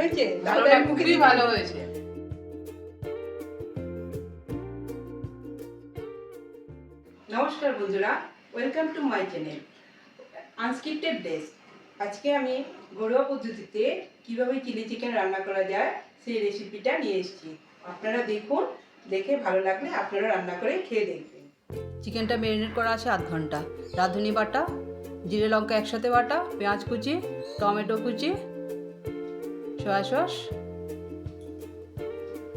হয়েছে? খুবই ভালো হয়েছে। নমস্কার বন্ধুরা, welcome to my channel unscripted days. আজকে আমি ঘরোয়া পদ্ধতিতে কিভাবে চিলি চিকেন রান্না করা যায় সেই রেসিপিটা নিয়ে এসেছি। আপনারা দেখুন, দেখে ভালো লাগলে আপনারা রান্না করে খেয়ে দেখবেন। চিকেনটা ম্যারিনেট করা আছে আধ ঘন্টা। রাঁধুনি বাটা, জিরে লঙ্কা একসাথে বাটা, পেঁয়াজ কুচি, টমেটো কুচি, সয়া সস,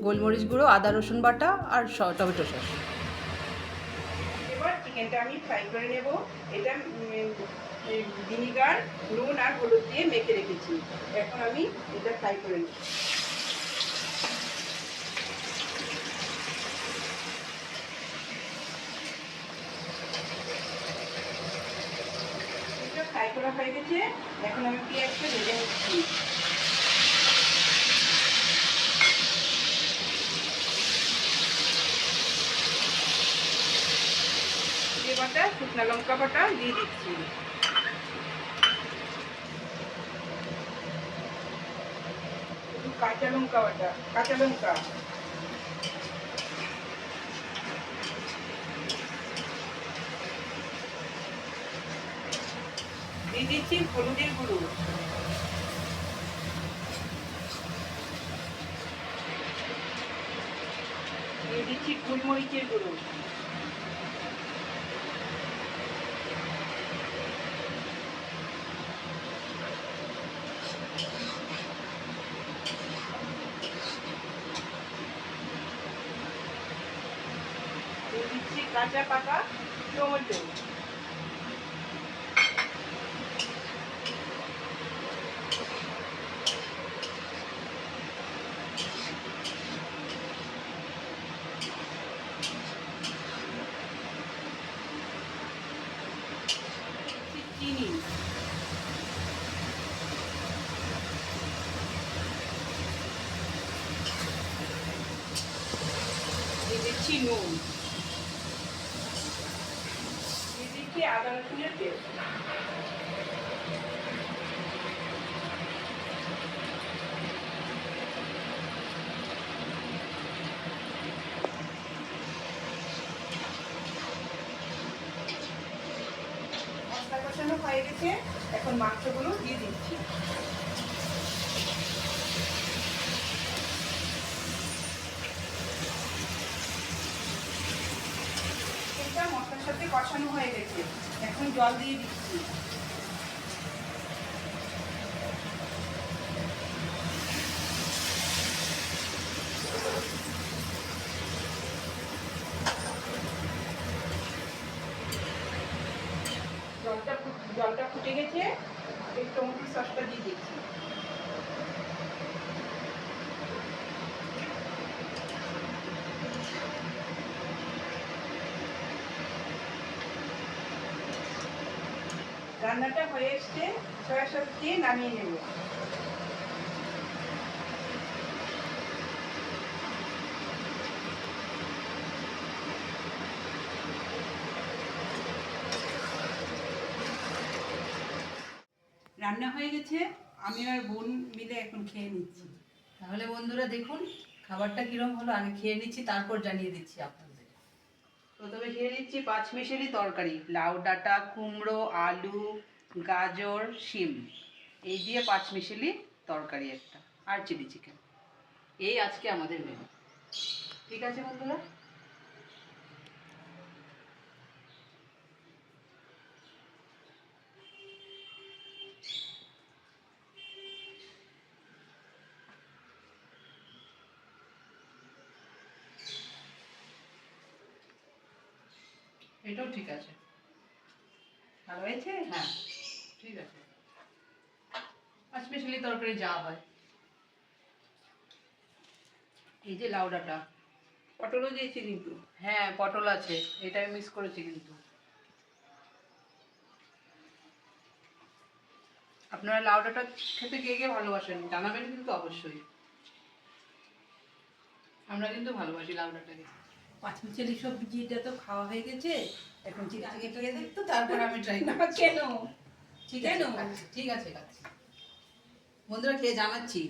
গোলমরিচ গুঁড়ো, আদা রসুন বাটা আর টমেটো সস। এবার চিকেনটা আমি ফ্রাই করে নেব। এটা ভিনিগার, নুন আর হলুদ দিয়ে মেখে রেখেছি। এখন আমি এটা ফ্রাই করে নেব। এটা ফ্রাই করা হয়ে গেছে। এখন আমি পেঁয়াজটা ভেজে নিচ্ছি। জিরে বাটা, শুকনো লঙ্কা বাটা দিয়ে দিচ্ছি। কাঁচা লঙ্কা বাটা, কাঁচা লঙ্কা দিয়ে দিচ্ছি। হলুদের গুঁড়ো, দিয়ে দিচ্ছি গোলমরিচের গুঁড়ো, দিয়ে দিচ্ছি কাঁচা পাকা টমেটো, চিনি, দিয়ে দিচ্ছি নুন, দিয়ে দিচ্ছি আদা রসুনের পেস্ট। মশলা কষানো হয়ে গেছে, এখন মাংসগুলো দিয়ে দিচ্ছি। এটা মশলার সাথে কষানো হয়ে গেছে, এখন জল দিয়ে দিচ্ছি। জলটা ফুটে গেছে, এই টমেটো সসটা দিয়ে দিচ্ছি। রান্নাটা হয়ে এসছে, সয়া সস দিয়ে নামিয়ে নেব। রান্না হয়ে গেছে, আমি আর বোন মিলে এখন খেয়ে নিচ্ছি। তাহলে বন্ধুরা দেখুন খাবারটা কিরম হলো, আগে খেয়ে নিচ্ছি তারপর জানিয়ে দিচ্ছি আপনাদের। প্রথমে খেয়ে নিচ্ছি পাঁচমিশালি তরকারি, লাউ ডাঁটা, কুমড়ো, আলু, গাজর, শিম এই দিয়ে পাঁচমিশালি তরকারি একটা, আর চিলি চিকেন। এই আজকে আমাদের মেনু। ঠিক আছে বন্ধুরা, এটাও ঠিক আছে। ভালো হয়েছে? হ্যাঁ ঠিক আছে, পাঁচমিশালি তরকারি যা হয়। এই যে লাউ ডাঁটা, পটলও দিয়েছি কিন্তু। হ্যাঁ পটল আছে, এটা আমি মিস করেছি কিন্তু। আপনারা লাউ ডাঁটা খেতে কে কে ভালোবাসেন জানাবেন কিন্তু অবশ্যই। আমরা কিন্তু ভালোবাসি লাউ ডাঁটাকে। পাঁচমিশালি সবজিটা তো খাওয়া হয়ে গেছে, এখন চিলি চিকেনটা দিয়ে দেখতো, তারপর আমি ট্রাই না করছি। কেন? ঠিক আছে খাচ্ছি। ঠিক আছে খাচ্ছি, বন্ধুরা খেয়ে জানাচ্ছি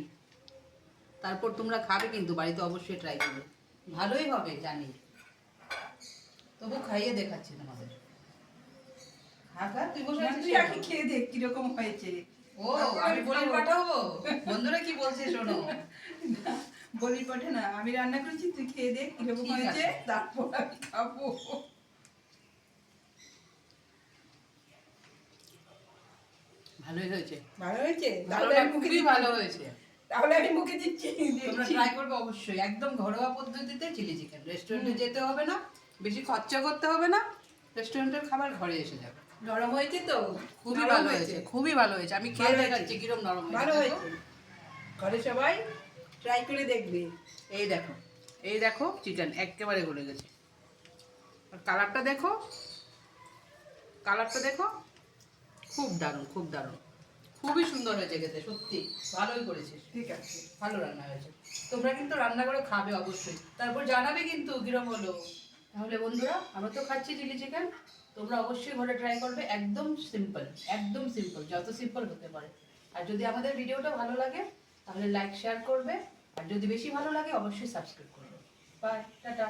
তারপর তোমরা খাবে কিন্তু বাড়িতে অবশ্যই ট্রাই করবে, ভালোই হবে জানি। তবু খাইয়ে দেখাচ্ছি তোমাদের। খা খা, তুই বসে আছিস তুই কেন? আগে খেয়ে দেখ কিরকম হয়েছে। ও আমি বলির পাঠাবো? বন্ধুরা কি বলছে শোনো। বলি পটে না, আমি রান্না করেছি, তুই খেয়ে দেখ কিরকম ঠিক হয়েছে, আছে। তারপর আমি খাবো। ভালোই হয়েছে, ভালো হয়েছে? ভালো তাহলে না, আমি মুখে খুবই দিচ্ছি। ভালো হয়েছে। তাহলে আমি মুখে দিচ্ছি, তোমরা দেখছি। ট্রাই করবে অবশ্যই, একদম ঘরোয়া পদ্ধতিতে চিলি চিকেন। রেস্টুরেন্টে যেতে হবে না, বেশি খরচা করতে হবে না, রেস্টুরেন্টের খাবার ঘরে এসে যাবে। নরম হয়েছে তো? খুবই নরম ভালো হয়েছে, খুবই ভালো হয়েছে। আমি খেয়ে ভালো হয়েছে। দেখাচ্ছি কিরম নরম ভালো হয়েছে। দেখো। হয়েছে। ঘরে সবাই ট্রাই করে দেখবে। এই দেখো, এই দেখো চিকেন একেবারে গলে গেছে। আর কালারটা দেখো, কালারটা দেখো, খুব দারুণ, খুব দারুণ, খুবই সুন্দর হয়েছে খেতে, সত্যি ভালোই করেছিস। ঠিক আছে। ভালো রান্না হয়েছে। তোমরা কিন্তু রান্না করে খাবে অবশ্যই, তারপর জানাবে কিন্তু কিরম হলো। তাহলে বন্ধুরা, আমরা তো খাচ্ছি চিলি চিকেন, তোমরা অবশ্যই ঘরে ট্রাই করবে। একদম সিম্পল, একদম সিম্পল, যত সিম্পল হতে পারে। আর যদি আমাদের ভিডিওটা ভালো লাগে তাহলে লাইক শেয়ার করবে, আর যদি বেশি ভালো লাগে অবশ্যই সাবস্ক্রাইব করবে। Bye, tata.